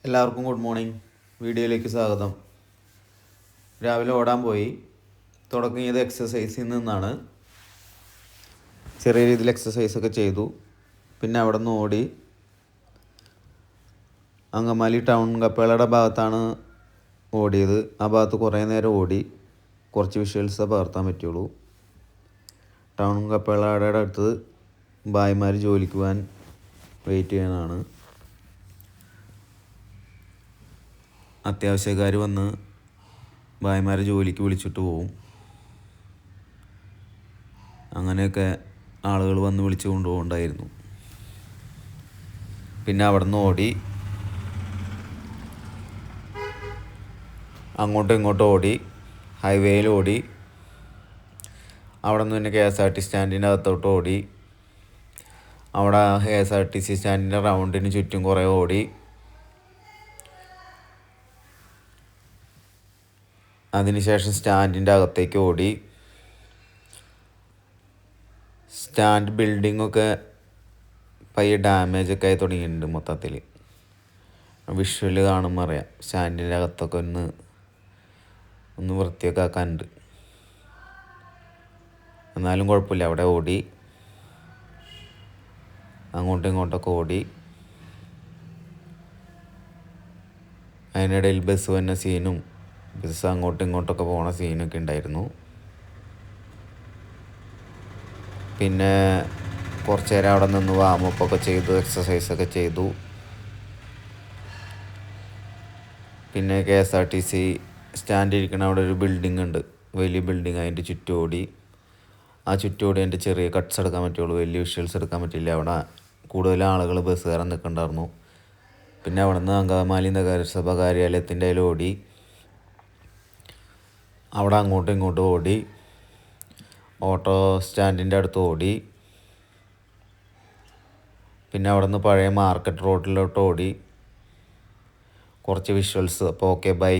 എല്ലാവർക്കും good morning. വീഡിയോയിലേക്ക് സ്വാഗതം. രാവിലെ ഓടാൻ പോയി. തുടങ്ങിയത് എക്സസൈസിൽ നിന്നാണ്. ചെറിയ രീതിയിൽ എക്സസൈസൊക്കെ ചെയ്തു. പിന്നെ അവിടെ നിന്ന് ഓടി അങ്കമാലി ടൗൺ കപ്പേളയുടെ ഭാഗത്താണ് ഓടിയത്. ആ ഭാഗത്ത് കുറേ നേരം ഓടി. കുറച്ച് വിഷ്വൽസേ പകർത്താൻ പറ്റുള്ളൂ. ടൗൺ കപ്പേളയുടെ അടുത്ത് ഭായിമാർ ജോലിക്ക് പോകാൻ വെയിറ്റ് ചെയ്യാനാണ്. അത്യാവശ്യക്കാർ വന്ന് ഭായിമാരെ ജോലിക്ക് വിളിച്ചിട്ട് പോവും. അങ്ങനെയൊക്കെ ആളുകൾ വന്ന് വിളിച്ചു കൊണ്ടുപോകണ്ടായിരുന്നു. പിന്നെ അവിടെ നിന്ന് ഓടി അങ്ങോട്ടും ഇങ്ങോട്ടും ഓടി, ഹൈവേയിൽ ഓടി. അവിടെ നിന്ന് പിന്നെ KSRTC സ്റ്റാൻഡിൻ്റെ അകത്തോട്ട് ഓടി. അവിടെ KSRTC സ്റ്റാൻഡിൻ്റെ റൗണ്ടിന് ചുറ്റും കുറേ ഓടി. അതിനുശേഷം സ്റ്റാൻഡിൻ്റെ അകത്തേക്ക് ഓടി. സ്റ്റാൻഡ് ബിൽഡിങ്ങൊക്കെ പയ്യെ ഡാമേജൊക്കെ ആയി തുടങ്ങിയിട്ടുണ്ട്. മൊത്തത്തിൽ വിഷ്വൽ കാണുമ്പോൾ അറിയാം. സ്റ്റാൻഡിൻ്റെ അകത്തൊക്കെ ഒന്ന് വൃത്തിയൊക്കെ ആക്കാനുണ്ട്. എന്നാലും കുഴപ്പമില്ല. അവിടെ ഓടി, അങ്ങോട്ടും ഇങ്ങോട്ടൊക്കെ ഓടി. അതിനിടയിൽ ബസ് വന്ന സീനും ബസ് അങ്ങോട്ടും ഇങ്ങോട്ടൊക്കെ പോണ സീനൊക്കെ ഉണ്ടായിരുന്നു. പിന്നെ കുറച്ച് നേരം അവിടെ നിന്ന് വാമപ്പൊക്കെ ചെയ്തു, എക്സസൈസൊക്കെ ചെയ്തു. പിന്നെ KSRTC സ്റ്റാൻഡ് ഇരിക്കുന്ന അവിടെ ഒരു ബിൽഡിംഗ് ഉണ്ട്, വലിയ ബിൽഡിങ്. അതിൻ്റെ ചുറ്റും ഓടി. ആ ചുറ്റോടി എൻ്റെ ചെറിയ കട്ട്സ് എടുക്കാൻ പറ്റുള്ളൂ, വലിയ വിഷ്വൽസ് എടുക്കാൻ പറ്റില്ല. അവിടെ കൂടുതൽ ആളുകൾ ബസ്സുകാരൻ നിൽക്കുന്നുണ്ടായിരുന്നു. പിന്നെ അവിടെ നിന്ന് അങ്കമാലി നഗരസഭ കാര്യാലയത്തിൻ്റെ അതിൽ ഓടി. അവിടെ അങ്ങോട്ടും ഇങ്ങോട്ടും ഓടി. ഓട്ടോ സ്റ്റാൻഡിൻ്റെ അടുത്ത് ഓടി. പിന്നെ അവിടെ നിന്ന് പഴയ മാർക്കറ്റ് റോഡിലോട്ട് ഓടി. കുറച്ച് വിഷ്വൽസ്. അപ്പോൾ ഓക്കെ, ബൈ.